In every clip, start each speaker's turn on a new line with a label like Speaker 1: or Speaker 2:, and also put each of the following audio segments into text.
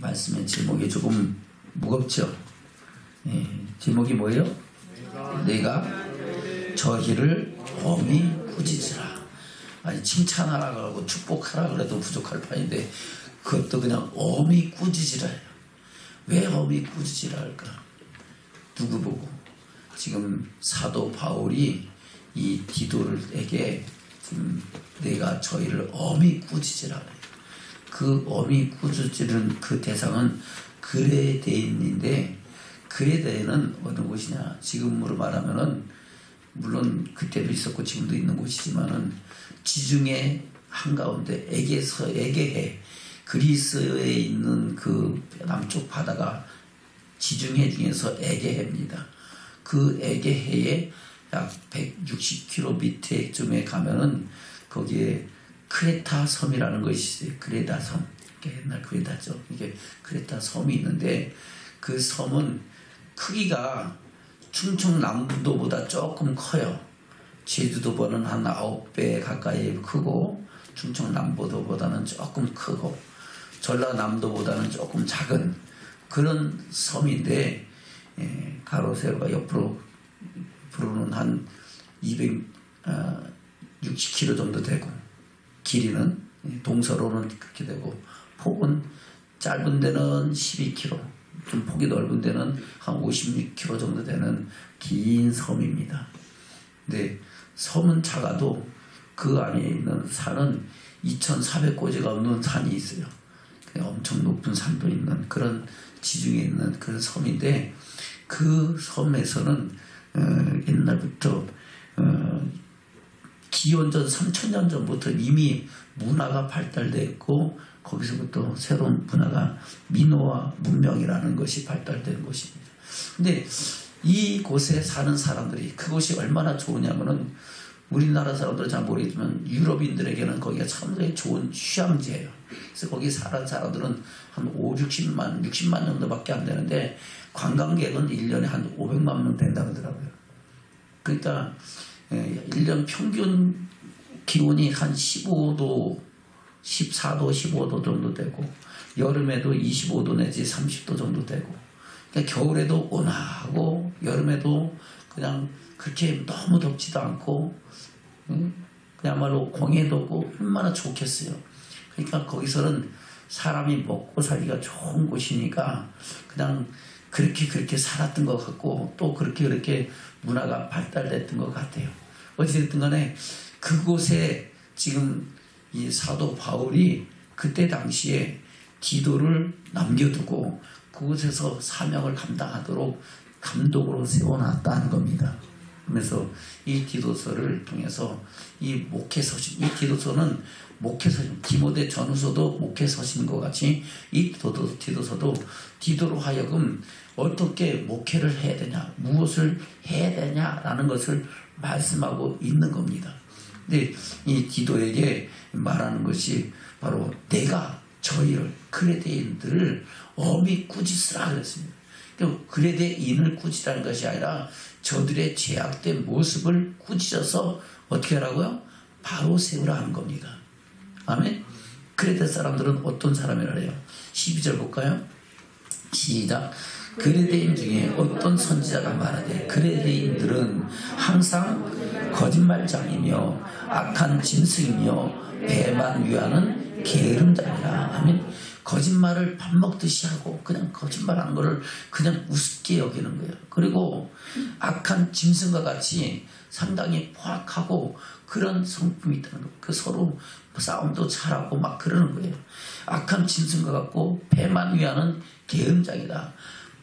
Speaker 1: 말씀의 제목이 조금 무겁죠? 예, 제목이 뭐예요? 내가 저희를 엄히 꾸짖으라. 아니 칭찬하라 그러고 축복하라 그래도 부족할 판인데 그것도 그냥 엄히 꾸짖으라 해요. 왜 엄히 꾸짖으라 할까? 누구 보고? 지금 사도 바울이 이 디도에게 지금 내가 저희를 엄히 꾸짖으라 해요. 그 엄히 꾸짖으는 그 대상은 그레데인인데, 그레데인은 어느 곳이냐? 지금으로 말하면은 물론 그때도 있었고 지금도 있는 곳이지만은 지중해 한가운데 에게해, 그리스에 있는 그 남쪽 바다가 지중해 중에서 에게해입니다. 그 에게해에 약 160km 밑에쯤에 가면은 거기에 크레타 섬이라는 것이 있어요. 크레타 섬. 옛날 크레타죠. 이게 크레타 섬이 있는데 그 섬은 크기가 충청남도보다 조금 커요. 제주도보다는 한 9배 가까이 크고 충청남도보다는 조금 크고 전라남도보다는 조금 작은 그런 섬인데, 가로 세로가 옆으로는 한 260km 정도 되고, 길이는 동서로는 그렇게 되고, 폭은 짧은 데는 12km, 좀 폭이 넓은 데는 한 56km 정도 되는 긴 섬입니다. 근데 섬은 작아도 그 안에 있는 산은 2,400고지가 없는 산이 있어요. 엄청 높은 산도 있는 그런 지중해 있는 그런 섬인데, 그 섬에서는 옛날부터 기원전 3,000년 전부터 이미 문화가 발달되어 있고, 거기서부터 새로운 문화가 민호화 문명이라는 것이 발달된 곳입니다. 근데 이곳에 사는 사람들이, 그곳이 얼마나 좋으냐면은 우리나라 사람들은 잘 모르겠지만 유럽인들에게는 거기가 상당히 좋은 휴양지예요. 그래서 거기 사는 사람들은 한 60만 정도밖에 안 되는데 관광객은 1년에 한 500만 명 된다고 하더라고요. 그러니까 1년 평균 기온이 한 15도, 14도, 15도 정도 되고, 여름에도 25도 내지 30도 정도 되고, 그러니까 겨울에도 온화하고 여름에도 그냥 그렇게 너무 덥지도 않고, 그야말로 공해도 없고 얼마나 좋겠어요. 그러니까 거기서는 사람이 먹고 살기가 좋은 곳이니까 그냥 그렇게 살았던 것 같고, 또 그렇게 문화가 발달됐던 것 같아요. 어찌됐든 간에 그곳에 지금 이 사도 바울이 그때 당시에 디도를 남겨두고 그곳에서 사명을 감당하도록 감독으로 세워놨다는 겁니다. 그래서 이 디도서를 통해서 이 목회서신, 이 디도서는 목회서신, 디모데 전후서도 목회서신과 같이 이 디도서도 디도로 하여금 어떻게 목회를 해야 되냐, 무엇을 해야 되냐라는 것을 말씀하고 있는 겁니다. 근데 이 디도에게 말하는 것이 바로 내가 저희를, 그레데인들을 엄히 꾸짖으라 그랬습니다. 그레데인을 꾸짖으라는 것이 아니라 저들의 죄악된 모습을 꾸짖어서 어떻게 하라고요? 바로 세우라 하는 겁니다. 아멘. 그레데 사람들은 어떤 사람이라 해요? 12절 볼까요? 시작. 그레데인 중에 어떤 선지자가 말하되 그레데인들은 항상 거짓말장이며 악한 짐승이며 배만 위하는 게으름자니라. 아멘. 거짓말을 밥 먹듯이 하고 그냥 거짓말하는 거를 그냥 우습게 여기는 거예요. 그리고 악한 짐승과 같이 상당히 포악하고 그런 성품이 있다는 거예요. 그 서로 싸움도 잘하고 막 그러는 거예요. 악한 짐승과 같고 배만 위하는 게으름장이다.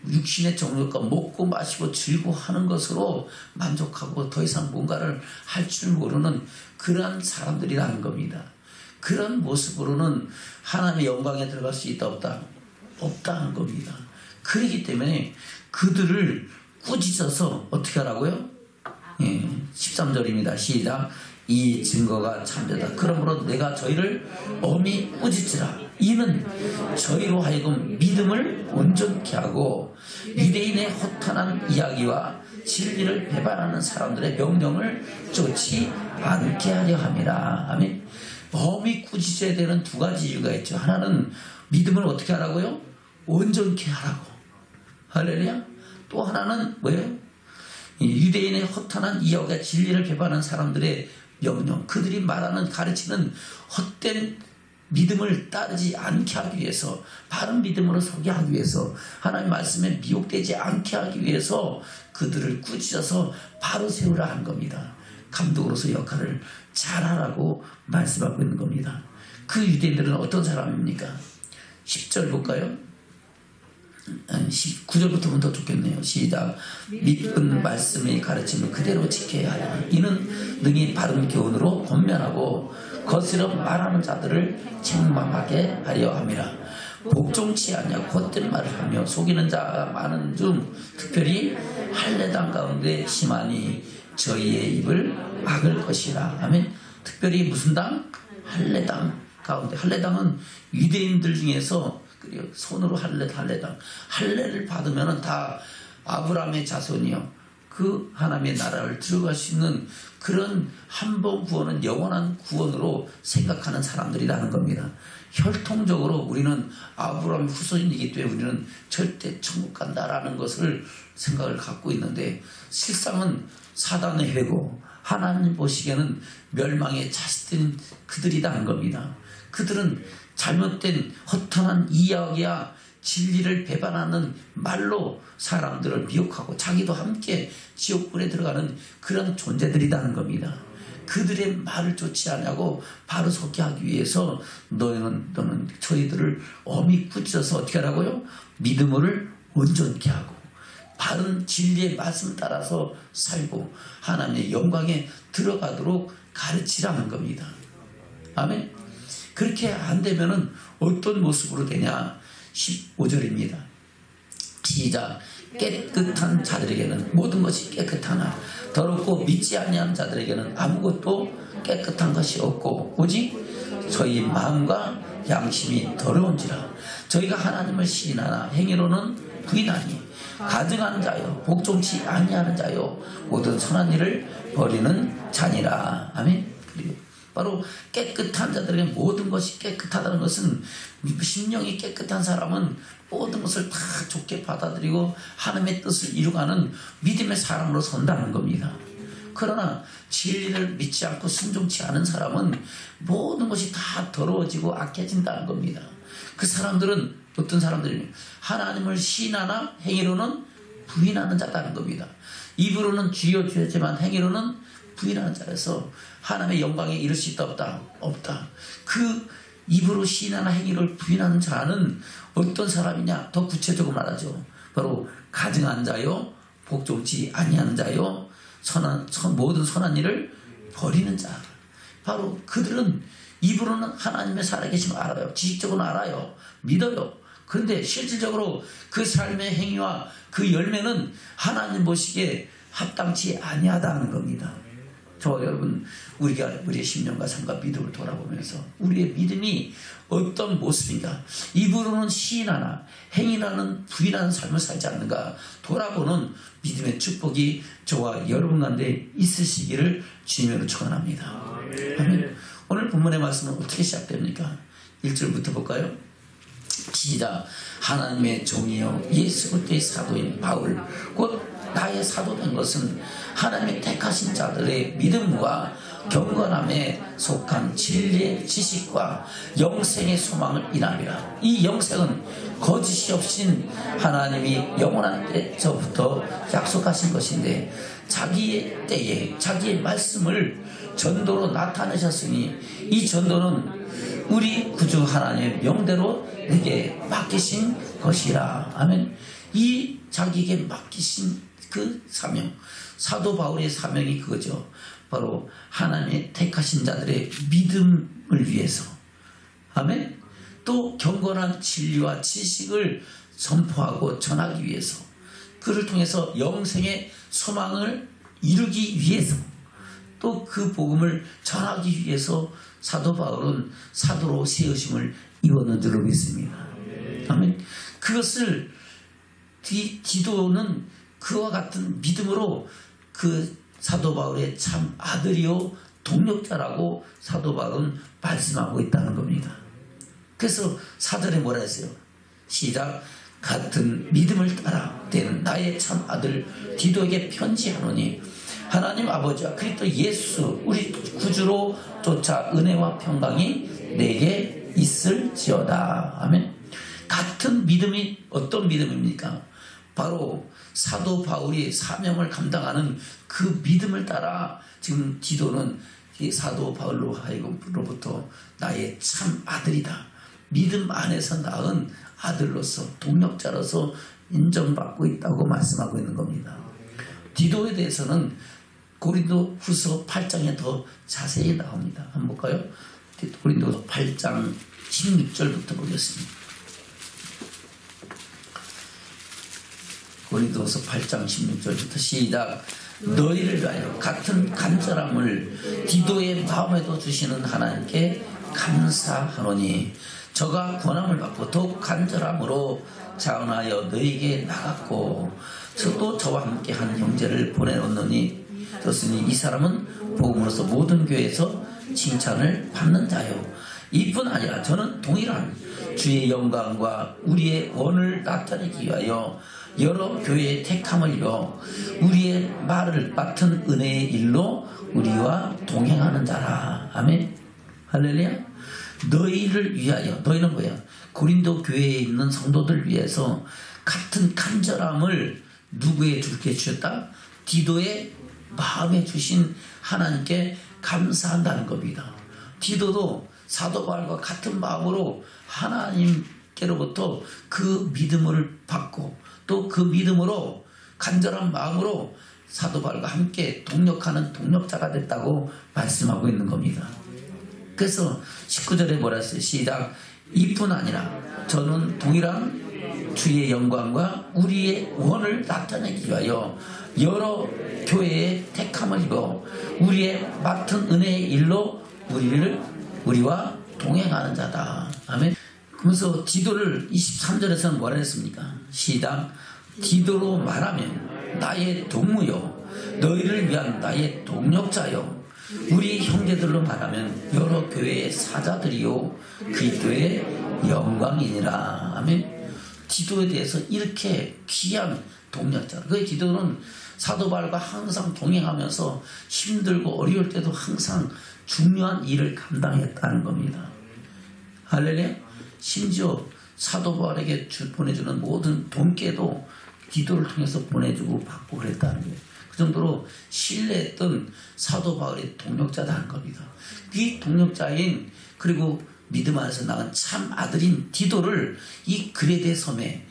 Speaker 1: 육신의 정욕과 먹고 마시고 즐거워하는 것으로 만족하고 더 이상 뭔가를 할 줄 모르는 그러한 사람들이라는 겁니다. 그런 모습으로는 하나님의 영광에 들어갈 수 있다 없다? 없다는 겁니다. 그렇기 때문에 그들을 꾸짖어서 어떻게 하라고요? 13절입니다. 시작. 이 증거가 참되다. 그러므로 내가 저희를 엄히 꾸짖으라. 이는 저희로 하여금 믿음을 온전케 하고 유대인의 허탄한 이야기와 진리를 배반하는 사람들의 명령을 쫓지 않게 하려 함이라. 아멘. 엄히 꾸짖어야 되는 두 가지 이유가 있죠. 하나는 믿음을 어떻게 하라고요? 온전케 하라고. 할렐루야. 또 하나는 뭐예요? 유대인의 허탄한 이야기와 진리를 배반하는 사람들의 명령, 그들이 말하는 가르치는 헛된 믿음을 따르지 않게 하기 위해서, 바른 믿음으로 서게 하기 위해서, 하나님의 말씀에 미혹되지 않게 하기 위해서 그들을 꾸짖어서 바로 세우라 한 겁니다. 감독으로서 역할을 잘하라고 말씀하고 있는 겁니다. 그 유대인들은 어떤 사람입니까? 10절 볼까요? 9절부터 보면 더 좋겠네요. 시작. 믿은 말씀의 가르침을 그대로 지켜야 하라. 이는 능히 바른 교훈으로 권면하고 거스려 말하는 자들을 책망하게 하려 함이라. 복종치 아니하고 헛된 말을 하며 속이는 자가 많은 중 특별히 할례당 가운데 심하니 저희의 입을 막을 것이라. 아멘. 특별히 무슨 당? 할례당 가운데. 할례당은 유대인들 중에서 손으로 할례당. 할례를 받으면 다 아브라함의 자손이요, 그 하나님의 나라를 들어갈 수 있는 그런 한 번 구원은 영원한 구원으로 생각하는 사람들이라는 겁니다. 혈통적으로 우리는 아브라함의 후손이기 때문에 우리는 절대 천국 간다라는 것을 생각을 갖고 있는데, 실상은 사단의 회고 하나님 보시기에는 멸망의 자식들인 그들이라는 겁니다. 그들은 잘못된 허탄한 이야기와 진리를 배반하는 말로 사람들을 미혹하고 자기도 함께 지옥불에 들어가는 그런 존재들이라는 겁니다. 그들의 말을 쫓지 않냐고 바로 서게 하기 위해서 너는 저희들을 엄히 꾸짖어서 어떻게 하라고요? 믿음을 온전케 하고 바른 진리의 말씀 따라서 살고 하나님의 영광에 들어가도록 가르치라는 겁니다. 아멘. 그렇게 안 되면은 어떤 모습으로 되냐? 15절입니다. 시작. 깨끗한 자들에게는 모든 것이 깨끗하나 더럽고 믿지 아니하는 자들에게는 아무것도 깨끗한 것이 없고 오직 저희 마음과 양심이 더러운지라. 저희가 하나님을 시인하나 행위로는 부인하니 가증하는 자요 복종치 아니하는 자요 모든 선한 일을 버리는 자니라. 아멘. 그리고 바로 깨끗한 자들에게 모든 것이 깨끗하다는 것은, 심령이 깨끗한 사람은 모든 것을 다 좋게 받아들이고 하나님의 뜻을 이루가는 믿음의 사람으로 선다는 겁니다. 그러나 진리를 믿지 않고 순종치 않은 사람은 모든 것이 다 더러워지고 악해진다는 겁니다. 그 사람들은 어떤 사람들이냐? 하나님을 시인하나 행위로는 부인하는 자라는 겁니다. 입으로는 주여 주였지만 행위로는 부인하는 자라서 하나님의 영광에 이를 수 있다 없다? 없다. 그 입으로 시인하나 행위를 부인하는 자는 어떤 사람이냐? 더 구체적으로 말하죠. 바로 가증한 자요 복종치 아니하는 자요 모든 선한 일을 버리는 자. 바로 그들은 입으로는 하나님의 살아계심을 알아요. 지식적으로는 알아요. 믿어요. 그런데 실질적으로 그 삶의 행위와 그 열매는 하나님 보시기에 합당치 아니하다는 겁니다. 저와 여러분, 우리의 심령과 삶과 믿음을 돌아보면서 우리의 믿음이 어떤 모습인가, 입으로는 시인하나 행위라는 부인하는 삶을 살지 않는가 돌아보는 믿음의 축복이 저와 여러분 가운데 있으시기를 주님으로 축원합니다. 아멘. 오늘 본문의 말씀은 어떻게 시작됩니까? 1절부터 볼까요? 시작. 하나님의 종이요 예수 그리스도의 사도인 바울 곧 나의 사도된 것은 하나님의 택하신 자들의 믿음과 경건함에 속한 진리의 지식과 영생의 소망을 인함이라. 이 영생은 거짓이 없인 하나님이 영원한 때부터 약속하신 것인데 자기의 때에 자기의 말씀을 전도로 나타내셨으니 이 전도는 우리 구주 하나님의 명대로 내게 맡기신 것이라. 아멘. 이 자기에게 맡기신 그 사명, 사도 바울의 사명이 그거죠. 바로 하나님의 택하신 자들의 믿음을 위해서, 아멘. 또 경건한 진리와 지식을 선포하고 전하기 위해서, 그를 통해서 영생의 소망을 이루기 위해서, 또 그 복음을 전하기 위해서 사도 바울은 사도로 세우심을 입었는 줄로 믿습니다. 아멘. 그것을 디도는 그와 같은 믿음으로 그 사도 바울의 참 아들이요 동력자라고 사도 바울은 말씀하고 있다는 겁니다. 그래서 4절에 뭐라 했어요? 시작. 같은 믿음을 따라 된 나의 참 아들 디도에게 편지하노니 하나님 아버지와 그리스도 예수 우리 구주로 쫓아 은혜와 평강이 내게 있을지어다. 아멘. 같은 믿음이 어떤 믿음입니까? 바로 사도 바울이 사명을 감당하는 그 믿음을 따라 지금 디도는 이 사도 바울로 하여금로부터 나의 참 아들이다. 믿음 안에서 낳은 아들로서 동력자로서 인정받고 있다고 말씀하고 있는 겁니다. 디도에 대해서는 고린도 후서 8장에 더 자세히 나옵니다. 한번 볼까요? 고린도 8장 16절부터 보겠습니다. 고린도서 8장 16절부터 시작. 너희를 위하여 같은 간절함을 디도의 마음에도 주시는 하나님께 감사하노니 저가 권함을 받고 더욱 간절함으로 자원하여 너희에게 나갔고 또 저와 함께한 형제를 보내놓노니 그렇으니 이 사람은 복음으로서 모든 교회에서 칭찬을 받는 자요. 이뿐 아니라 저는 동일한 주의 영광과 우리의 원을 나타내기 위하여 여러 교회의 택함을 입어 우리의 말을 맡은 은혜의 일로 우리와 동행하는 자라. 아멘. 할렐루야. 너희를 위하여, 너희는 뭐야? 고린도 교회에 있는 성도들 위해서 같은 간절함을 누구에 주게 주셨다? 디도의 마음에 주신 하나님께 감사한다는 겁니다. 디도도 사도 바울과 같은 마음으로 하나님께로부터 그 믿음을 받고 또 그 믿음으로 간절한 마음으로 사도 바울과 함께 동력하는 동력자가 됐다고 말씀하고 있는 겁니다. 그래서 19절에 뭐라 했어요? 시작. 이뿐 아니라 저는 동일한 주의 영광과 우리의 원을 나타내기 위하여 여러 교회의 택함을 입어 우리의 맡은 은혜의 일로 우리와 동행하는 자다. 아멘. 그러면서 디도를 23절에서는 뭐라 했습니까? 시작. 디도로 말하면 나의 동무요 너희를 위한 나의 동력자요 우리 형제들로 말하면 여러 교회의 사자들이요 그리스도의 영광이니라. 아멘. 디도에 대해서 이렇게 귀한 동력자. 그 디도는 사도 바울과 항상 동행하면서 힘들고 어려울 때도 항상 중요한 일을 감당했다는 겁니다. 할렐루야. 심지어 사도 바울에게 보내주는 모든 돈깨도 디도를 통해서 보내주고 받고 그랬다는 거예요. 그 정도로 신뢰했던 사도 바울의 동력자다는 겁니다. 이 동력자인 그리고 믿음 안에서 낳은 참 아들인 디도를 이 그레데 섬에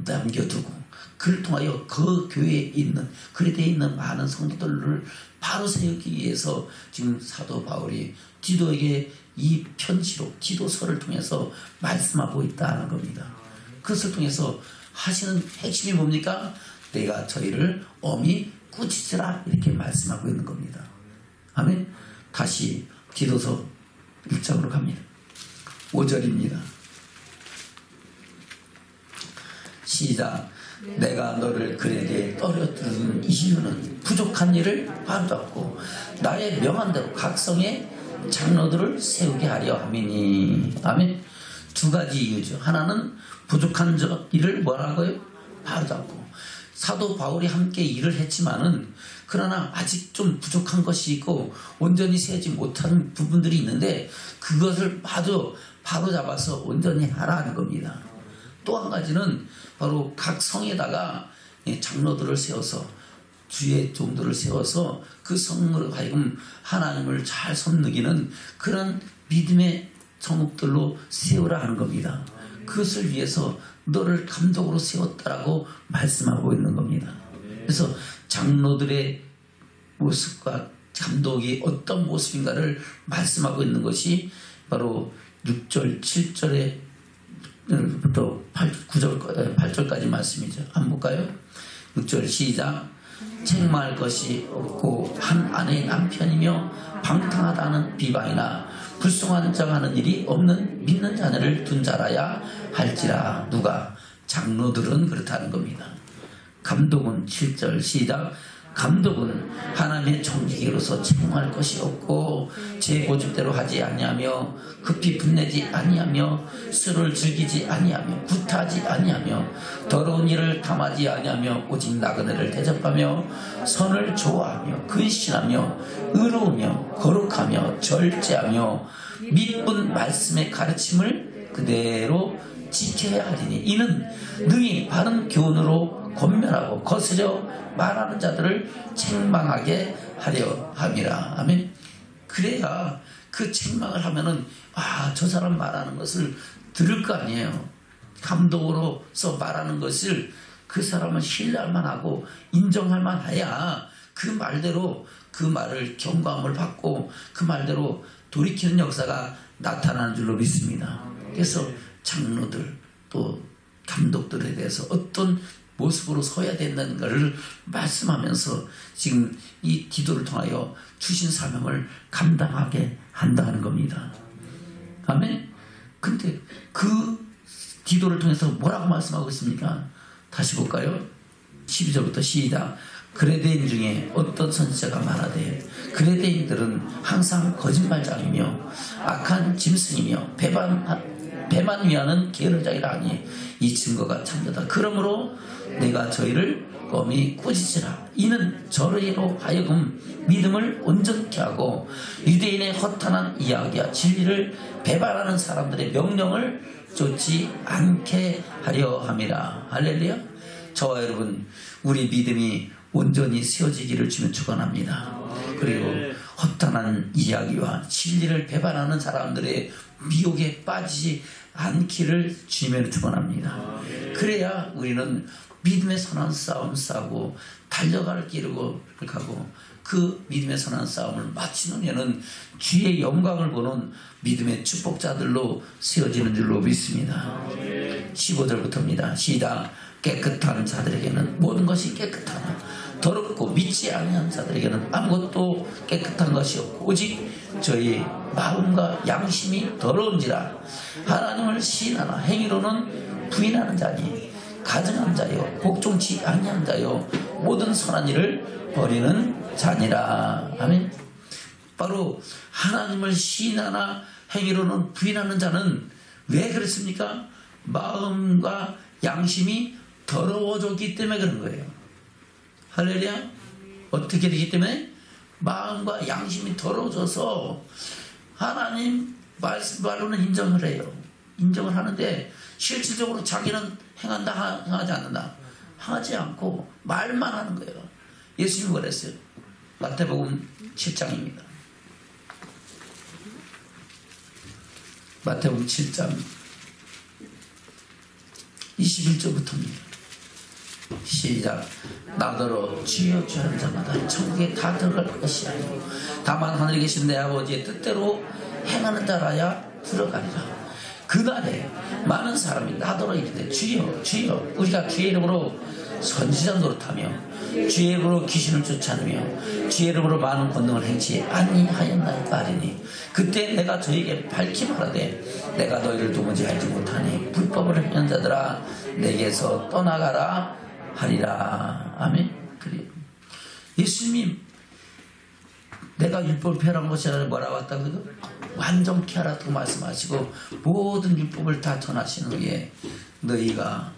Speaker 1: 남겨두고 그를 통하여 그 교회에 있는 그레데에 있는 많은 성도들을 바로 세우기 위해서 지금 사도 바울이 디도에게 이 편지로 디도서를 통해서 말씀하고 있다는 겁니다. 그것을 통해서 하시는 핵심이 뭡니까? 내가 저희를 엄히 꾸짖으라 이렇게 말씀하고 있는 겁니다. 아멘. 다시 디도서 1장으로 갑니다. 5절입니다. 시작. 내가 너를 그레데에 떨어뜨리는 이유는 부족한 일을 바로잡고 나의 명한 대로 각 성의 장로들을 세우게 하려 함이니. 아멘. 두 가지 이유죠. 하나는 부족한 일을 뭐라고요? 바로잡고. 사도 바울이 함께 일을 했지만은 그러나 아직 좀 부족한 것이 있고 온전히 세우지 못한 부분들이 있는데 그것을 바로잡아서 온전히 하라는 겁니다. 또 한 가지는 바로 각 성에다가 장로들을 세워서 주의 종들을 세워서 그 성으로 하여금 하나님을 잘 섬기는 그런 믿음의 성읍들로 세우라 하는 겁니다. 그것을 위해서 너를 감독으로 세웠다라고 말씀하고 있는 겁니다. 그래서 장로들의 모습과 감독이 어떤 모습인가를 말씀하고 있는 것이 바로 6절, 7절부터 8절까지 말씀이죠. 한번 볼까요? 6절 시작. 책망할 것이 없고 한 아내의 남편이며 방탕하다는 비방이나 불송한 척하는 일이 없는 믿는 자녀를 둔 자라야 할지라. 누가? 장로들은 그렇다는 겁니다. 감독은 7절 시작. 감독은 하나님의 종기로서 책망할 것이 없고 제 고집대로 하지 아니하며 급히 분내지 아니하며 술을 즐기지 아니하며 구타하지 아니하며 더러운 일을 탐하지 아니하며 오직 나그네를 대접하며 선을 좋아하며 근신하며 의로우며 거룩하며 절제하며 믿은 말씀의 가르침을 그대로 지켜야 하리니 이는 능히 바른 교훈으로 권면하고 거스려 말하는 자들을 책망하게 하려 함이라. 아멘. 그래야 그 책망을 하면은 저 사람 말하는 것을 들을 거 아니에요. 감독으로서 말하는 것을 그 사람은 신뢰할 만하고 인정할 만해야 그 말대로 그 말을 경감을 받고 그 말대로 돌이키는 역사가 나타나는 줄로 믿습니다. 그래서 장로들 또 감독들에 대해서 어떤 모습으로 서야 된다는 것을 말씀하면서 지금 이 기도를 통하여 주신 사명을 감당하게 한다는 겁니다. 아멘. 근데 그 기도를 통해서 뭐라고 말씀하고 있습니까? 다시 볼까요? 12절부터 시작. 그레데인 중에 어떤 선지자가 말하되 그레데인들은 항상 거짓말장이며 악한 짐승이며 배만 위하는 게으름장이라 하니 이 증거가 참되다. 그러므로 내가 저희를 껌이 꾸짖으라. 이는 저희로 하여금 믿음을 온전케 하고 유대인의 허탄한 이야기와 진리를 배반하는 사람들의 명령을 쫓지 않게 하려 함이라. 할렐루야. 저와 여러분 우리 믿음이 온전히 세워지기를 주면 축원합니다. 그리고 허탄한 이야기와 진리를 배반하는 사람들의 미혹에 빠지지 않기를 주님으로 축원합니다. 그래야 우리는 믿음의 선한 싸움 싸고 달려갈 길을 가고 그 믿음의 선한 싸움을 마치는 이는 주의 영광을 보는 믿음의 축복자들로 세워지는 줄로 믿습니다. 15절부터입니다. 시작. 깨끗한 자들에게는 모든 것이 깨끗하나 더럽고 믿지 아니한 자들에게는 아무것도 깨끗한 것이 없고 오직 저희 마음과 양심이 더러운지라. 하나님을 시인하나 행위로는 부인하는 자니 가증한 자요 복종치 아니한 자요 모든 선한 일을 버리는 자니라. 아멘. 바로 하나님을 시인하나 행위로는 부인하는 자는 왜 그렇습니까? 마음과 양심이 더러워졌기 때문에 그런 거예요. 할렐루야. 어떻게 되기 때문에? 마음과 양심이 더러워져서 하나님 말로는 인정을 해요. 인정을 하는데 실질적으로 자기는 행한다 행하지 않는다 하지 않고 말만 하는 거예요. 예수님이 그랬어요. 마태복음 7장입니다. 마태복음 7장 21절부터입니다. 시작. 나더러 주여 주여 하는 자마다 천국에 다 들어갈 것이 아니고 다만 하늘에 계신 내 아버지의 뜻대로 행하는 자라야 들어가리라. 그날에 많은 사람이 나더러 이르되 주여 주여 우리가 주의 이름으로 선지자 노릇하며 주의 이름으로 귀신을 쫓아내며 주의 이름으로 많은 권능을 행치 아니하였나이까 하리니 그때 내가 저에게 밝히 말하되 내가 너희를 도무지 알지 못하니 불법을 행하는 자들아 내게서 떠나가라 하리라. 아멘. 그래요. 예수님이 내가 율법을 폐하는 것이 아니라 뭐라고 했다고요? 완전케 하라고 말씀하시고 모든 율법을 다 전하시는 후에 너희가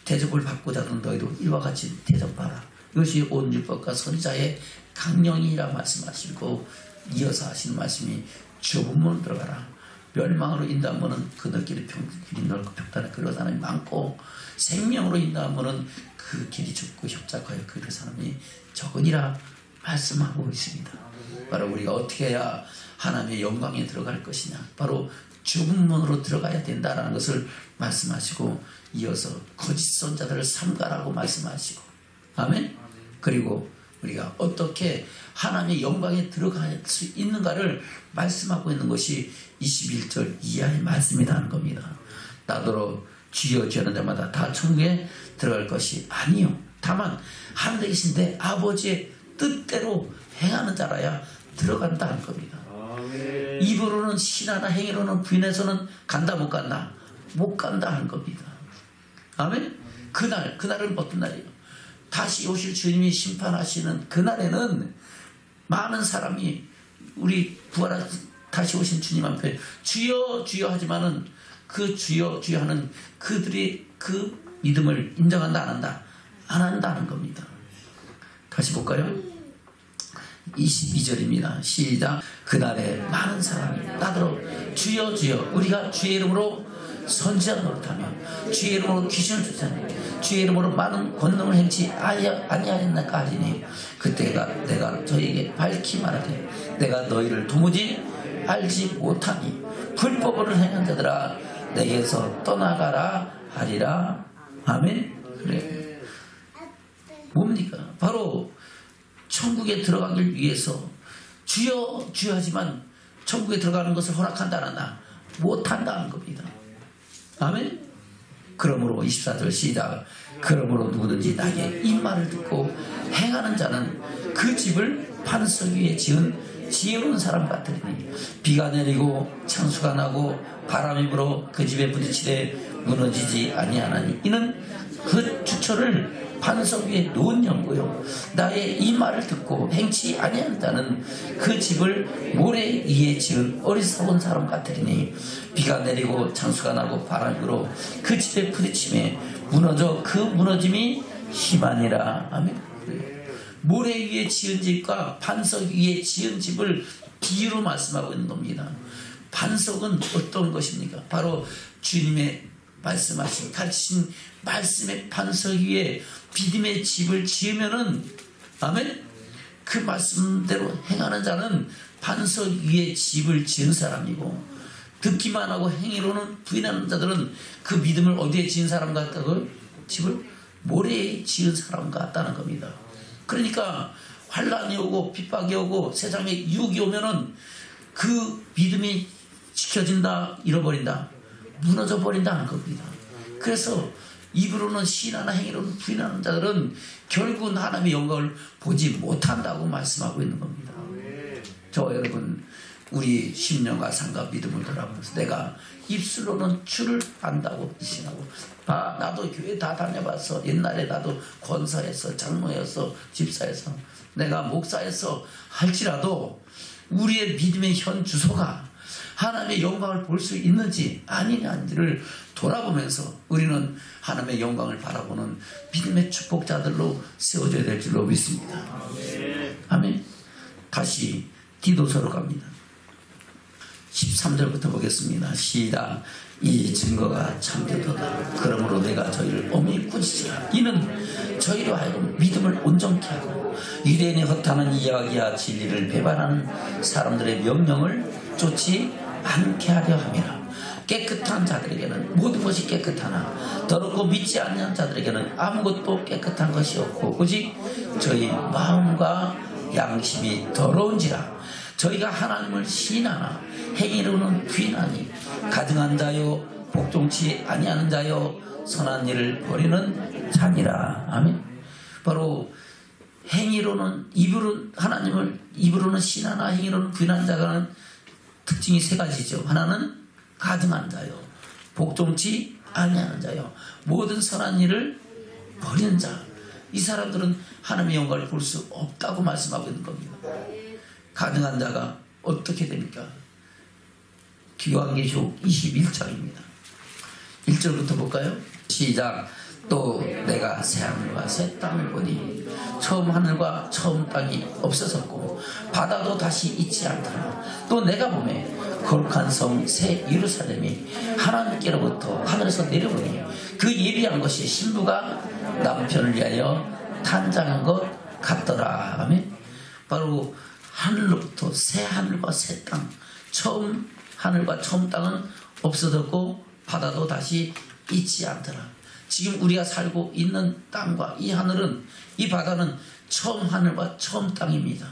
Speaker 1: 대접을 받고자 하는 너희도 이와 같이 대접하라. 이것이 온 율법과 선지자의 강령이라 말씀하시고 이어서 하시는 말씀이 좁은 문으로 들어가라. 멸망으로 인도한 문은 그들끼리 길이 넓고 평탄한 그런 사람이 많고 생명으로 인도한 문은 그 길이 좁고 협착하여 그런 사람이 적으니라 말씀하고 있습니다. 바로 우리가 어떻게 해야 하나님의 영광에 들어갈 것이냐, 바로 좁은 문으로 들어가야 된다라는 것을 말씀하시고 이어서 거짓 선자들을 삼가라고 말씀하시고, 아멘. 그리고 우리가 어떻게 하나님의 영광에 들어갈 수 있는가를 말씀하고 있는 것이 21절 이하의 말씀이라는 겁니다. 나더러 주여 주여 하는 자마다 다 천국에 들어갈 것이 아니요 다만 하늘에 계신 내 아버지의 뜻대로 행하는 자라야 들어간다는 겁니다. 입으로는 신하나 행위로는 부인해서는 간다 못 간다? 못 간다 하는 겁니다. 아멘. 그날은 어떤 날이에요? 다시 오실 주님이 심판하시는 그날에는 많은 사람이 우리 다시 오신 주님 앞에 주여 주여 하지만은 그 주여 주여 하는 그들이 그 믿음을 인정한다 안 한다? 안 한다는 겁니다. 다시 볼까요? 22절입니다. 시작. 그날에 많은 사람이 나더러 주여 주여 우리가 주의 이름으로 선지자 노릇하며 주의 이름으로 귀신을 쫓아내며 주의 이름으로 많은 권능을 행치 아니하였나까 하리니 그때가 내가 저에게 밝히 말하되 내가 너희를 도무지 알지 못하니 불법을 행한 자들아 내게서 떠나가라 하리라. 아멘. 그래. 뭡니까? 바로 천국에 들어가길 위해서 주여 주여 하지만 천국에 들어가는 것을 허락한다 안 한다? 못한다는 겁니다. 아멘. 그러므로 24절 시작. 그러므로 누구든지 나의 이 말을 듣고 행하는 자는 그 집을 반석 위에 지은 지혜로운 사람 같으니 비가 내리고 창수가 나고 바람이 불어 그 집에 부딪히되 무너지지 아니하나니 이는 그 주처를 반석 위에 놓은 연고요 나의 이 말을 듣고 행치 아니하는 자는 그 집을 모래 위에 지은 어리석은 사람 같으니 비가 내리고 창수가 나고 바람이 불어 그 집에 부딪히며 무너져 그 무너짐이 심하니라. 아멘. 모래 위에 지은 집과 반석 위에 지은 집을 비유로 말씀하고 있는 겁니다. 반석은 어떤 것입니까? 바로 주님의 말씀하신 가르치신 말씀의 반석 위에 믿음의 집을 지으면은 아멘. 그 말씀대로 행하는 자는 반석 위에 집을 지은 사람이고 듣기만 하고 행위로는 부인하는 자들은 그 믿음을 어디에 지은 사람 같다고? 집을 모래에 지은 사람 같다는 겁니다. 그러니까 환란이 오고 핍박이 오고 세상에 유혹이 오면은 그 믿음이 지켜진다 잃어버린다 무너져 버린다는 겁니다. 그래서 입으로는 시인하나 행위로는 부인하는 자들은 결국은 하나님의 영광을 보지 못한다고 말씀하고 있는 겁니다. 저 여러분 우리 10년과 상가 믿음을 돌아보면서 내가 입술로는 주를 안다고 이신하고 나도 교회 다 다녀봤어. 옛날에 나도 권사였어 장로였어 집사였어 내가 목사였어 할지라도 우리의 믿음의 현 주소가 하나님의 영광을 볼 수 있는지 아니냐를 돌아보면서 우리는 하나님의 영광을 바라보는 믿음의 축복자들로 세워져야 될 줄로 믿습니다. 아멘. 다시 디도서로 갑니다. 13절부터 보겠습니다. 시작. 이 증거가 참되도다. 그러므로 내가 저희를 엄히 꾸짖으라. 이는 저희로 하여금 믿음을 온전케 하고 유대인의 허탄한 이야기와 진리를 배반하는 사람들의 명령을 쫓지 않게 하려 함이라. 깨끗한 자들에게는 모든 것이 깨끗하나 더럽고 믿지 않는 자들에게는 아무것도 깨끗한 것이 없고 오직 저희 마음과 양심이 더러운지라. 저희가 하나님을 시인하나 행위로는 부인하니 가증한 자요 복종치 아니하는 자요 선한 일을 버리는 자니라. 아멘. 바로 행위로는 하나님을 입으로는 시인하나 행위로는 부인하는 자가는 특징이 세 가지죠. 하나는 가증한 자요 복종치 아니하는 자요 모든 선한 일을 버리는 자. 이 사람들은 하나님의 영광을 볼 수 없다고 말씀하고 있는 겁니다. 가증한 자가 어떻게 됩니까? 요한계시록 21장입니다. 1절부터 볼까요? 시작. 또 내가 새하늘과 새 땅을 보니 처음 하늘과 처음 땅이 없어졌고 바다도 다시 있지 않더라. 또 내가 보매 거룩한 성 새 예루살렘이 하나님께로부터 하늘에서 내려오니 그 예비한 것이 신부가 남편을 위하여 탄장한 것 같더라. 아멘. 바로 하늘로부터 새 하늘과 새 땅, 처음 하늘과 처음 땅은 없어졌고 바다도 다시 있지 않더라. 지금 우리가 살고 있는 땅과 이 하늘은, 이 바다는 처음 하늘과 처음 땅입니다.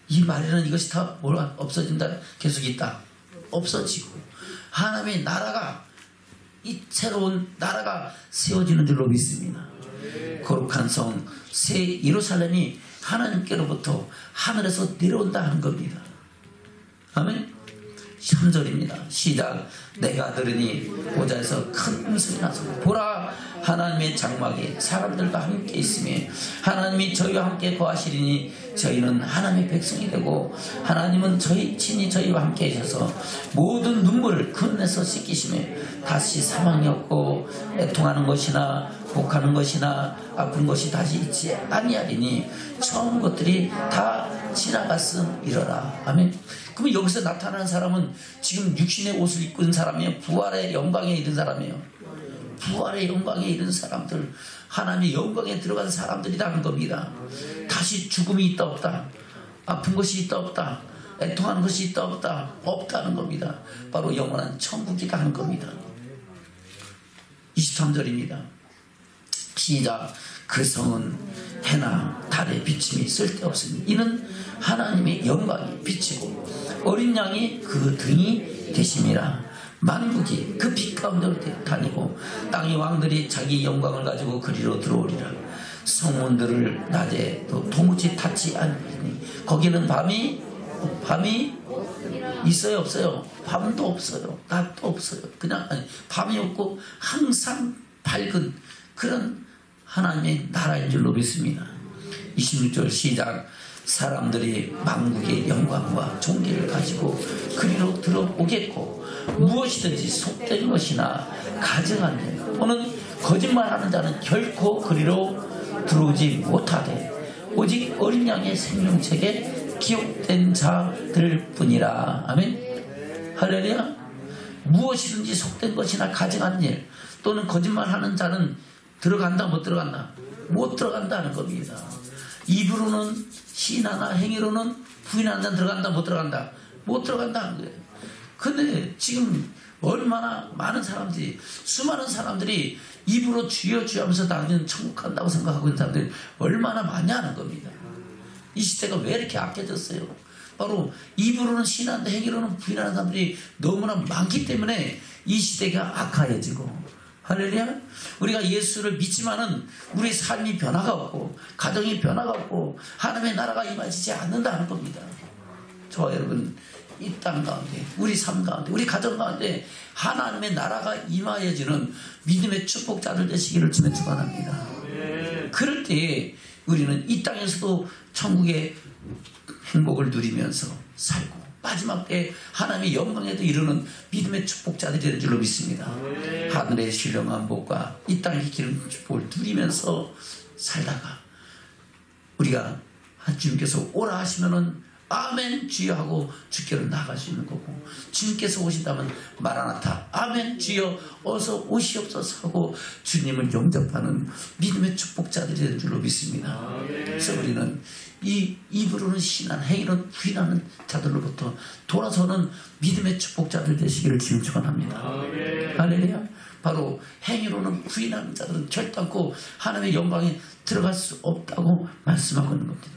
Speaker 1: 이 말에는 이것이 다 뭐가 없어진다? 계속 있다. 없어지고 하나님의 나라가, 이 새로운 나라가 세워지는 줄로 믿습니다. 거룩한 성 새 예루살렘이 하나님께로부터 하늘에서 내려온다 하는 겁니다. 아멘. 23절입니다. 시작. 내가 들으니 보좌에서 큰 음성이 나서 보라, 하나님의 장막이 사람들과 함께 있으며 하나님이 저희와 함께 거하시리니 저희는 하나님의 백성이 되고 하나님은 친히 저희와 함께 계셔서 모든 눈물을 건네서 씻기시며 다시 사망이 없고 애통하는 것이나 복하는 것이나 아픈 것이 다시 있지 아니하리니 처음 것들이 다 지나갔음이러라. 아멘. 그러면 여기서 나타나는 사람은 지금 육신의 옷을 입고 있는 사람이에요? 부활의 영광에 이른 사람이에요? 부활의 영광에 이른 사람들, 하나님의 영광에 들어간 사람들이라는 겁니다. 다시 죽음이 있다 없다, 아픈 것이 있다 없다, 애통하는 것이 있다 없다, 없다는 겁니다. 바로 영원한 천국이다 하는 겁니다. 23절입니다. 시작. 그 성은 해나 달의 비침이 쓸데없으니 이는 하나님의 영광이 비치고 어린 양이 그 등이 되심이라. 만국이 그 빛 가운데 다니고 땅의 왕들이 자기 영광을 가지고 그리로 들어오리라. 성문들을 낮에 또 도무지 닫지 않으니 거기는 밤이 있어요 없어요? 밤도 없어요, 낮도 없어요. 그냥 밤이 없고 항상 밝은 그런 하나님의 나라인 줄로 믿습니다. 26절 시작. 사람들이 만국의 영광과 존귀를 가지고 그리로 들어오겠고 무엇이든지 속된 것이나 가증한 일 또는 거짓말하는 자는 결코 그리로 들어오지 못하되 오직 어린 양의 생명책에 기록된 자들 뿐이라. 아멘. 할렐루야. 무엇이든지 속된 것이나 가증한 일 또는 거짓말하는 자는 들어간다 못 들어간다? 못 들어간다는 겁니다. 입으로는 시인하나 행위로는 부인하는 자는 들어간다 못 들어간다? 못 들어간다는 거예요. 근데 지금 얼마나 많은 사람들이, 수많은 사람들이 입으로 주여 주여 하면서 나는 천국 간다고 생각하고 있는 사람들이 얼마나 많냐는 겁니다. 이 시대가 왜 이렇게 악해졌어요? 바로 입으로는 신하는데 행위로는 부인하는 사람들이 너무나 많기 때문에 이 시대가 악화해지고, 할렐루야. 우리가 예수를 믿지만은 우리 삶이 변화가 없고 가정이 변화가 없고 하나님의 나라가 임하지 않는다는 겁니다. 저와 여러분, 이 땅 가운데, 우리 삶 가운데, 우리 가정 가운데 하나님의 나라가 임하여지는 믿음의 축복자들 되시기를 주님 축원합니다. 그럴 때 우리는 이 땅에서도 천국의 행복을 누리면서 살고 마지막 때 하나님의 영광에도 이르는 믿음의 축복자들이 되는 줄로 믿습니다. 하늘의 신령한 복과 이 땅의 기름 축복을 누리면서 살다가 우리가 주님께서 오라 하시면은 아멘 주여 하고 주께로 나갈 수 있는 거고, 주님께서 오신다면 마라나타 아멘 주여 어서 오시옵소서 하고 주님을 영접하는 믿음의 축복자들이 되는 줄로 믿습니다. 그래서 우리는 이 입으로는 신한 행위로는 부인하는 자들로부터 돌아서는 믿음의 축복자들 되시기를 주님 축원합니다. 할렐루야. 바로 행위로는 부인하는 자들은 결단코 하나님의 영광에 들어갈 수 없다고 말씀하고 있는 겁니다.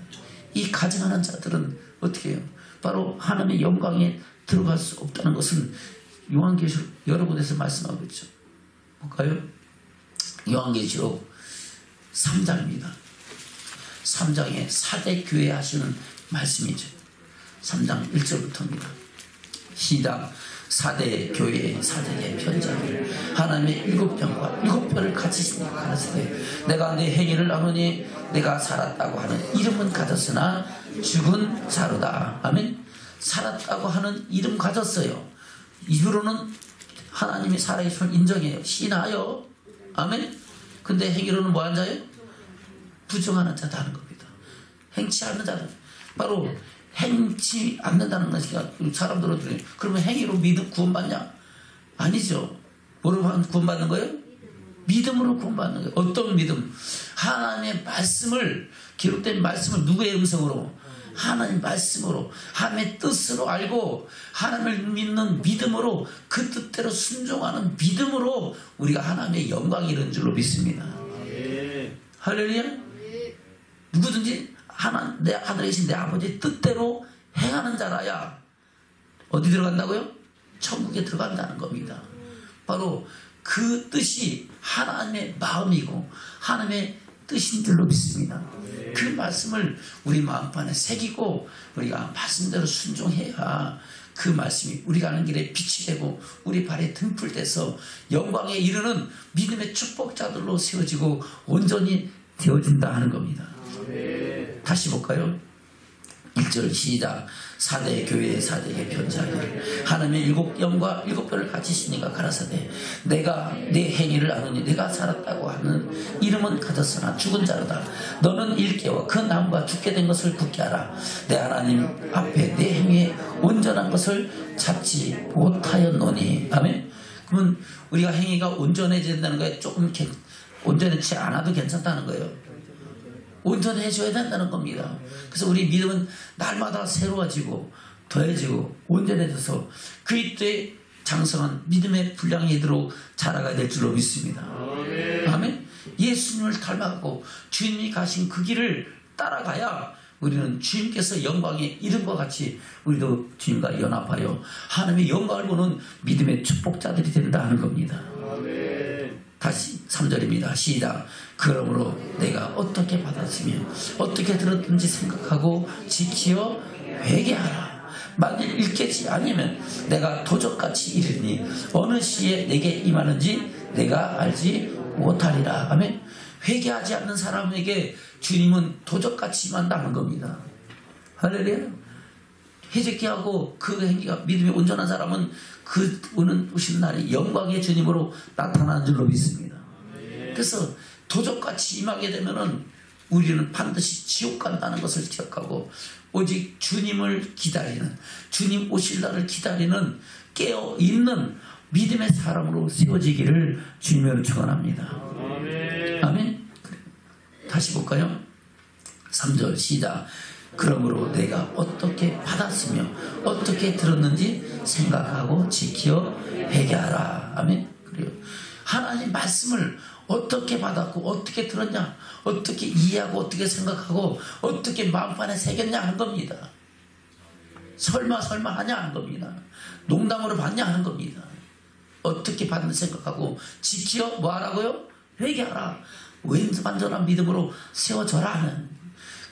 Speaker 1: 이 가증하는 자들은 어떻게 해요? 바로 하나님의 영광에 들어갈 수 없다는 것은 요한계시록 여러 곳에서 말씀하고 있죠. 볼까요? 요한계시록 3장입니다. 3장에 4대 교회 하시는 말씀이죠. 3장 1절부터입니다. 시작. 4대 교회의 4대의 편지를 하나님의 7병과 7뼈를 가지시니 가라사대 내가 내 행위를 나누니 내가 살았다고 하는 이름은 가졌으나 죽은 자로다. 아멘. 살았다고 하는 이름 가졌어요. 입으로는 하나님이 살아계심을 인정해요. 신하여. 아멘. 근데 행위로는 뭐하는 자예요? 부정하는 자다는 겁니다. 행치 않는 자들. 바로 행치 않는다는 것이니까 사람들은 그러면 행위로 믿음 구원받냐? 아니죠. 뭐로 구원받는 거예요? 믿음으로 구원받는 거예요. 어떤 믿음? 하나님의 말씀을, 기록된 말씀을 누구의 음성으로? 하나님의 말씀으로, 하나님의 뜻으로 알고 하나님을 믿는 믿음으로, 그 뜻대로 순종하는 믿음으로 우리가 하나님의 영광이 이런 줄로 믿습니다. 할렐루야. 누구든지 내 하늘에 계신 내 아버지의 뜻대로 행하는 자라야 어디 들어간다고요? 천국에 들어간다는 겁니다. 바로 그 뜻이 하나님의 마음이고 하나님의 뜻인 줄로 믿습니다. 그 말씀을 우리 마음판에 새기고 우리가 말씀대로 순종해야 그 말씀이 우리 가는 길에 빛이 되고 우리 발에 등불 돼서 영광에 이르는 믿음의 축복자들로 세워지고 온전히 되어진다 하는 겁니다. 다시 볼까요? 1절 시작. 4대 교회의 4대에게 편지하기를 하나님의 7영과 7뼈를 가지시니가 가라사대 내가 내 행위를 아느니 내가 살았다고 하는 이름은 가졌으나 죽은 자로다. 너는 일깨워 그 나무가 죽게 된 것을 굳게 하라. 내 하나님 앞에 내 행위에 온전한 것을 찾지 못하였노니. 아멘. 그러면 우리가 행위가 온전해져야 된다는 거에 조금 온전하지 않아도 괜찮다는 거예요. 온전해져야 된다는 겁니다. 그래서 우리 믿음은 날마다 새로워지고 더해지고 온전해져서 그리스도의 장성한 믿음의 분량이 이도록 자라가야 될 줄로 믿습니다. 아멘. 예수님을 닮아가고 주님이 가신 그 길을 따라가야 우리는 주님께서 영광에 이른 것 같이 우리도 주님과 연합하여 하나님의 영광을 보는 믿음의 축복자들이 된다 하는 겁니다. 다시 3절입니다. 시작. 그러므로 내가 어떻게 받았으며 어떻게 들었든지 생각하고 지키어 회개하라. 만일 읽겠지 아니면 내가 도적같이 이르니 어느 시에 내게 임하는지 내가 알지 못하리라. 아멘. 회개하지 않는 사람에게 주님은 도적같이 임한다는 겁니다. 할렐루야. 회개하고 그 행위가 믿음이 온전한 사람은 그 오신 날이 영광의 주님으로 나타나는 줄로 믿습니다. 그래서 도적같이 임하게 되면은 우리는 반드시 지옥 간다는 것을 기억하고 오직 주님을 기다리는, 주님 오실 날을 기다리는 깨어있는 믿음의 사람으로 세워지기를 주님으로 축원합니다. 아멘. 다시 볼까요? 3절 시작. 그러므로 내가 어떻게 받았으며 어떻게 들었는지 생각하고 지키어 회개하라. 아멘. 그래요. 하나님 말씀을 어떻게 받았고 어떻게 들었냐, 어떻게 이해하고 어떻게 생각하고 어떻게 마음판에 새겼냐 하는 겁니다. 설마 하냐 하는 겁니다. 농담으로 받냐 하는 겁니다. 어떻게 받는 생각하고 지키어 뭐 하라고요? 회개하라. 완전한 믿음으로 세워져라 하는.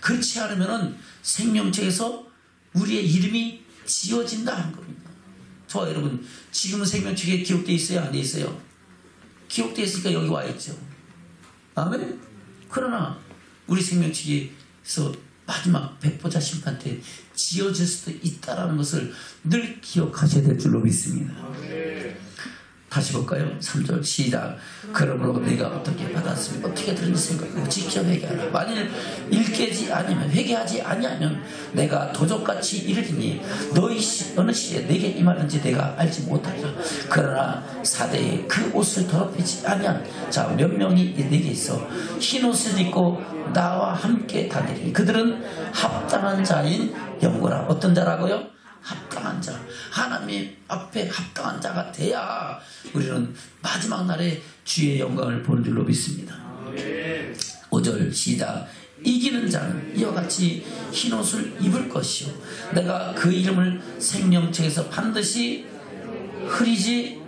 Speaker 1: 그렇지 않으면은 생명책에서 우리의 이름이 지워진다 하는 겁니다. 저와 여러분, 지금은 생명책에 기록되어 있어요? 안 되어 있어요? 기록되어 있으니까 여기 와 있죠. 아멘? 그러나 우리 생명책에서 마지막 백보자 심판 때 지어질 수도 있다는 것을 늘 기억하셔야 될 줄로 믿습니다. 다시 볼까요? 3절 시작. 그러므로 내가 어떻게 받았으면 어떻게 들은지 생각하고 지켜 회개하라. 만일 읽게지 아니면 회개하지 아니하면 내가 도적같이 이르리니 너희 어느 시에 내게 임하는지 내가 알지 못하리라. 그러나 사대에 그 옷을 더럽히지 아니한 자 몇 명이 내게 있어 흰 옷을 입고 나와 함께 다니리니 그들은 합당한 자인 영고라. 어떤 자라고요? 합당한 자. 하나님 앞에 합당한 자가 돼야 우리는 마지막 날에 주의 영광을 보는 줄로 믿습니다. 5절 시작. 이기는 자는 이와 같이 흰옷을 입을 것이요 내가 그 이름을 생명책에서 반드시 흐리지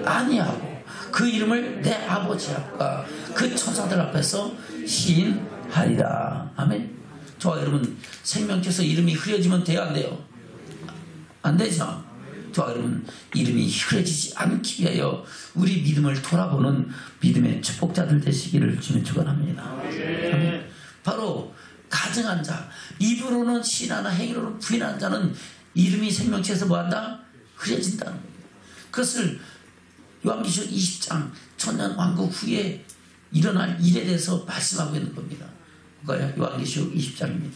Speaker 1: 아니하고 그 이름을 내 아버지 앞과 그 천사들 앞에서 시인하리라. 아멘. 저와 여러분, 생명책에서 이름이 흐려지면 돼야 안 돼요? 안 되죠. 저와 여러분, 이름이 흐려지지 않기 위하여 우리 믿음을 돌아보는 믿음의 축복자들 되시기를 주님 축원합니다. 바로 가증한 자, 입으로는 신하나 행위로는 부인하는 자는 이름이 생명체에서 뭐한다? 흐려진다는 겁니다. 그것을 요한계시록 20장 천년 왕국 후에 일어날 일에 대해서 말씀하고 있는 겁니다. 그거요? 요한계시록 20장입니다.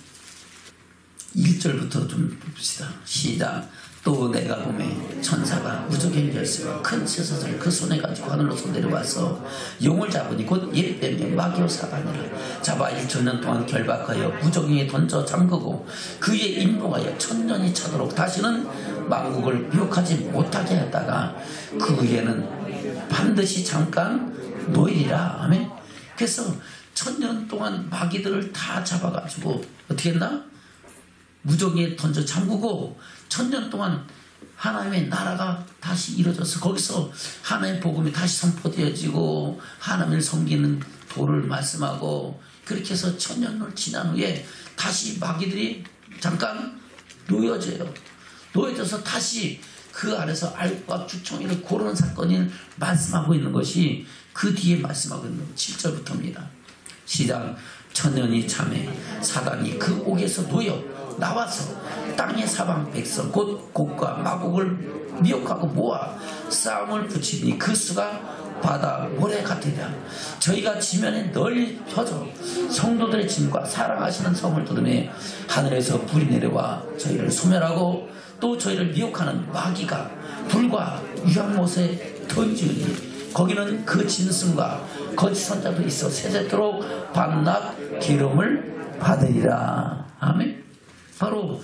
Speaker 1: 1절부터 좀 봅시다. 시작. 또 내가 보매 천사가 무적의 열쇠와 큰 쇠사슬을 그 손에 가지고 하늘로서 내려와서 용을 잡으니 곧 예배며 마귀요 사단이라. 잡아 1천년 동안 결박하여 무적에 던져 잠그고 그의 임봉하여 천년이 차도록 다시는 만국을 유혹하지 못하게 했다가 그 후에는 반드시 잠깐 노일이라. 아멘. 그래서 천년 동안 마귀들을 다 잡아가지고 어떻게 했나? 무적에 던져 잠그고 천년 동안 하나님의 나라가 다시 이루어져서 거기서 하나님의 복음이 다시 선포되어지고 하나님을 섬기는 도를 말씀하고 그렇게 해서 천년을 지난 후에 다시 마귀들이 잠깐 놓여져요. 놓여져서 다시 그 안에서 알과 주총이를 고르는 사건을 말씀하고 있는 것이 그 뒤에 말씀하고 있는 7절부터입니다. 시작. 천년이 참에 사단이 그 옥에서 놓여 나와서 땅의 사방 백성 곧 곡과 마곡을 미혹하고 모아 싸움을 붙이니 그 수가 바다 모래 같으랴. 저희가 지면에 널리 펴져 성도들의 짐과 사랑하시는 성을 뚫으매 하늘에서 불이 내려와 저희를 소멸하고 또 저희를 미혹하는 마귀가 불과 유황못에 던지니 거기는 그 짐승과 거짓 선자도 있어 세세토록 밤낮 기름을 받으리라. 아멘. 바로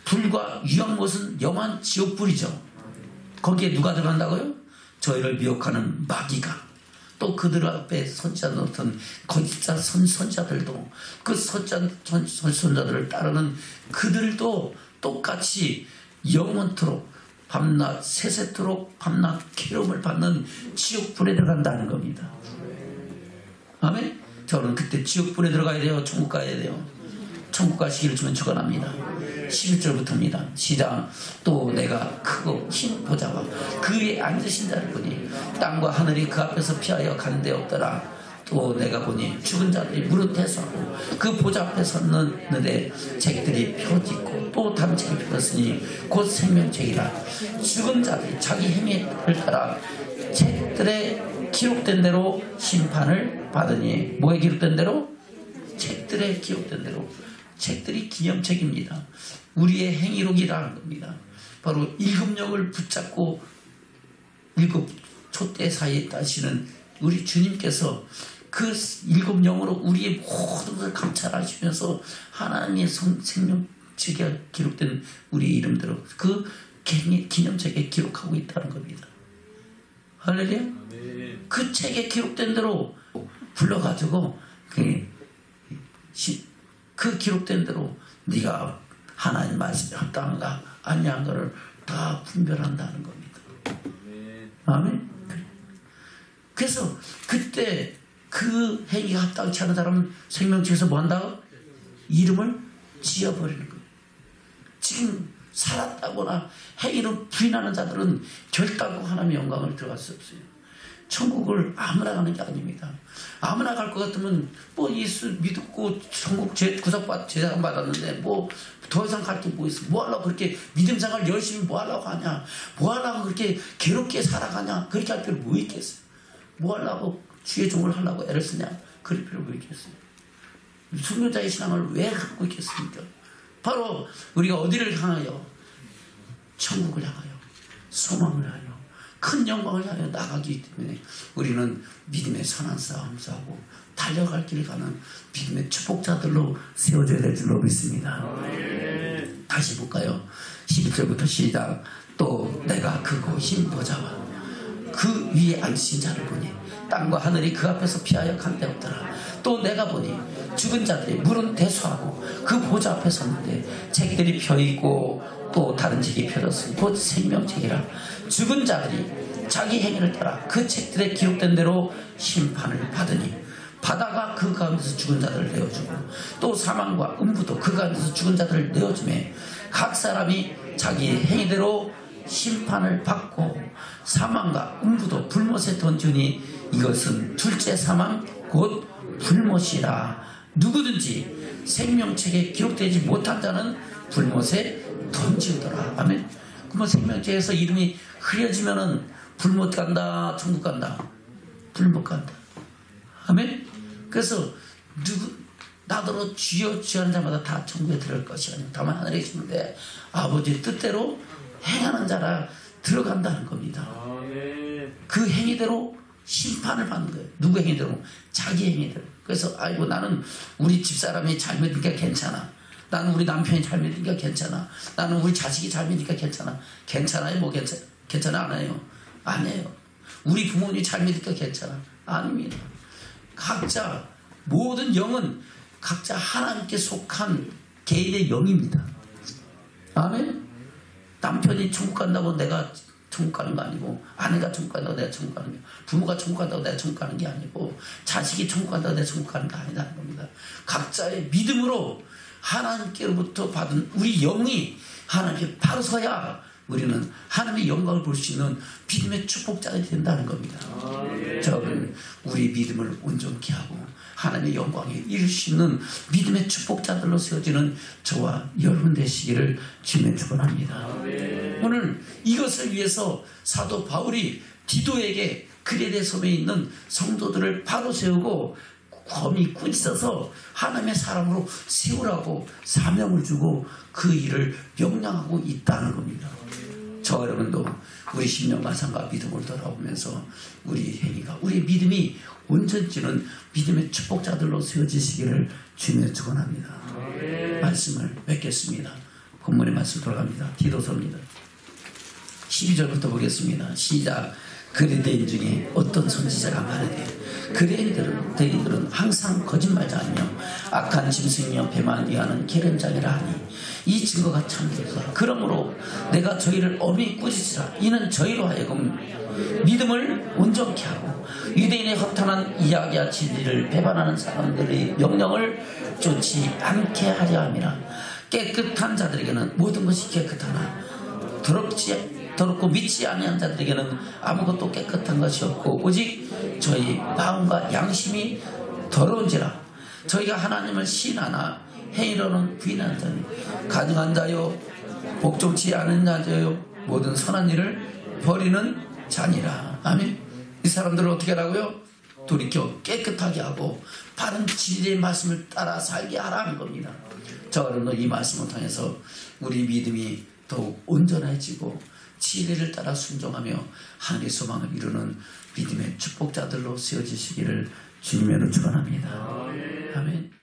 Speaker 1: 불과 유황못은 영원 지옥불이죠. 거기에 누가 들어간다고요? 저희를 미혹하는 마귀가, 또 그들 앞에 선지자 노릇한 거짓 선지자들도, 그 선지자들을 따르는 그들도 똑같이 영원토록 밤낮 세세토록 밤낮 괴로움을 받는 지옥불에 들어간다는 겁니다. 아멘. 저는 그때 지옥불에 들어가야 돼요? 천국 가야 돼요? 천국 가시기를 주면 축원합니다. 11절부터입니다. 시작. 또 내가 크고 흰 보좌와 그 위에 앉으신 자를 보니 땅과 하늘이 그 앞에서 피하여 간 데 없더라. 또 내가 보니 죽은 자들이 무릇 대수하고 그 보좌 앞에 섰는데 책들이 펴짓고 또 다른 책이 펴졌으니 곧 생명책이라. 죽은 자들이 자기 행위를 따라 책들에 기록된 대로 심판을 받으니. 뭐에 기록된 대로? 책들에 기록된 대로. 책들이 기념책입니다. 우리의 행위록이라는 겁니다. 바로 일곱령을 붙잡고 일곱 촛대 사이에 따시는 우리 주님께서 그 일곱령으로 우리의 모든 것을 감찰하시면서 하나님의 생명책에 기록된 우리 이름대로 그 기념책에 기록하고 있다는 겁니다. 할렐루야. 그 책에 기록된 대로 불러가지고 그 기록된 대로 네가 하나님 말씀에 합당한가 아니한가를 다 분별한다는 겁니다. 아멘. 그래서 그때 그 행위가 합당치 않은 사람은 생명책에서 뭐 한다고? 이름을 지어버리는 거예요. 지금 살았다거나 행위를 부인하는 자들은 결단코 하나님의 영광을 들어갈 수 없어요. 천국을 아무나 가는 게 아닙니다. 아무나 갈 것 같으면 뭐 예수 믿고 천국 구속받 제사장 받았는데 뭐 더 이상 갈 게 뭐 있어? 뭐 하려고 그렇게 믿음 생활 열심히 뭐 하려고 하냐? 뭐 하려고 그렇게 괴롭게 살아가냐? 그렇게 할 필요 뭐 있겠어요? 뭐 하려고 주의 종을 하려고 애를 쓰냐? 그럴 필요 뭐 있겠어요? 순교자의 신앙을 왜 갖고 있겠습니까? 바로 우리가 어디를 향하여? 천국을 향하여, 소망을 향하여, 큰 영광을 향하여 나가기 때문에 우리는 믿음의 선한 싸움 싸고 달려갈 길 가는 믿음의 축복자들로 세워져야 될 줄로 믿습니다. 다시 볼까요? 11절부터 시작. 또 내가 크고 흰 보좌와 그 위에 앉으신 자를 보니 땅과 하늘이 그 앞에서 피하여 간 데 없더라. 또 내가 보니 죽은 자들이 물은 대수하고 그 보좌 앞에 섰는데 책들이 펴있고 또 다른 책이 펴졌으니 곧 생명책이라. 죽은 자들이 자기 행위를 따라 그 책들에 기록된 대로 심판을 받으니 바다가 그 가운데서 죽은 자들을 내어주고 또 사망과 음부도 그 가운데서 죽은 자들을 내어주매 각 사람이 자기 행위대로 심판을 받고 사망과 음부도 불못에 던지니 이것은 둘째 사망 곧 불못이라. 누구든지 생명책에 기록되지 못한 자는 불못에 던지더라. 아멘. 그러면 생명책에서 이름이 흐려지면은 불못 간다, 천국 간다, 불못 간다. 아멘. 그래서 나더러 주여 주여 하는 자마다 다 천국에 들어갈 것이 아니고 다만 하늘에 계시는데 아버지의 뜻대로 행하는 자라 들어간다는 겁니다. 그 행위대로 심판을 받는 거예요. 누구 행위대로? 자기 행위대로. 그래서 아이고 나는 우리 집사람이 잘 믿으니까 괜찮아. 나는 우리 남편이 잘 믿으니까 괜찮아. 나는 우리 자식이 잘 믿으니까 괜찮아. 괜찮아요? 뭐 괜찮아? 안 해요? 안 해요. 우리 부모님이 잘 믿으니까 괜찮아. 아닙니다. 각자 모든 영은 각자 하나님께 속한 개인의 영입니다. 아멘. 남편이 천국 간다고 내가 천국 가는 거 아니고, 아내가 천국 간다고 내가 천국 가는 게, 부모가 천국 간다고 내가 천국 가는 게 아니고, 자식이 천국 간다고 내가 천국 가는 게 아니라는 겁니다. 각자의 믿음으로 하나님께로부터 받은 우리 영이 하나님께 바로 서야 우리는 하나님의 영광을 볼 수 있는 믿음의 축복자가 된다는 겁니다. 여러분, 우리 믿음을 온전케 하고 하나님의 영광에 이룰 수 있는 믿음의 축복자들로 세워지는 저와 여러분 되시기를 주님의 축원합니다. 오늘 이것을 위해서 사도 바울이 디도에게 그레데 섬에 있는 성도들을 바로 세우고 검이 꾸짖어서 하나님의 사람으로 세우라고 사명을 주고 그 일을 명령하고 있다는 겁니다. 저 여러분도 우리 10년간 상과 믿음을 돌아오면서 우리 행위가, 우리 믿음이 온전치는 믿음의 축복자들로 세워지시기를 주님의 축원합니다. 말씀을 맺겠습니다. 본문의 말씀 돌아갑니다. 디도서입니다. 12절부터 보겠습니다. 시작. 그레데인 중에 어떤 선지자가 말하되 그레인들은 항상 거짓말자이며 악한 짐승이며 배만 위하는 계름장이라 하니 이 증거가 참되다. 그러므로 내가 저희를 엄히 꾸짖으라. 이는 저희로 하여금 믿음을 온전케 하고 유대인의 허탄한 이야기와 진리를 배반하는 사람들의 명령을 쫓지 않게 하려 함이라. 깨끗한 자들에게는 모든 것이 깨끗하나 더럽고 믿지 아니한 자들에게는 아무것도 깨끗한 것이 없고 오직 저희 마음과 양심이 더러운지라. 저희가 하나님을 신하나 행위로는 부인하는 자니 가증한 자요 복종치 않은 자요 모든 선한 일을 버리는 자니라. 아멘. 이 사람들은 어떻게 하라고요? 돌이켜 깨끗하게 하고 바른 진리의 말씀을 따라 살게 하라는 겁니다. 저 여러분도 이 말씀을 통해서 우리 믿음이 더욱 온전해지고 진리를 따라 순종하며 하나님의 소망을 이루는 믿음의 축복자들로 세워지시기를 주님으로 축원합니다. 아멘.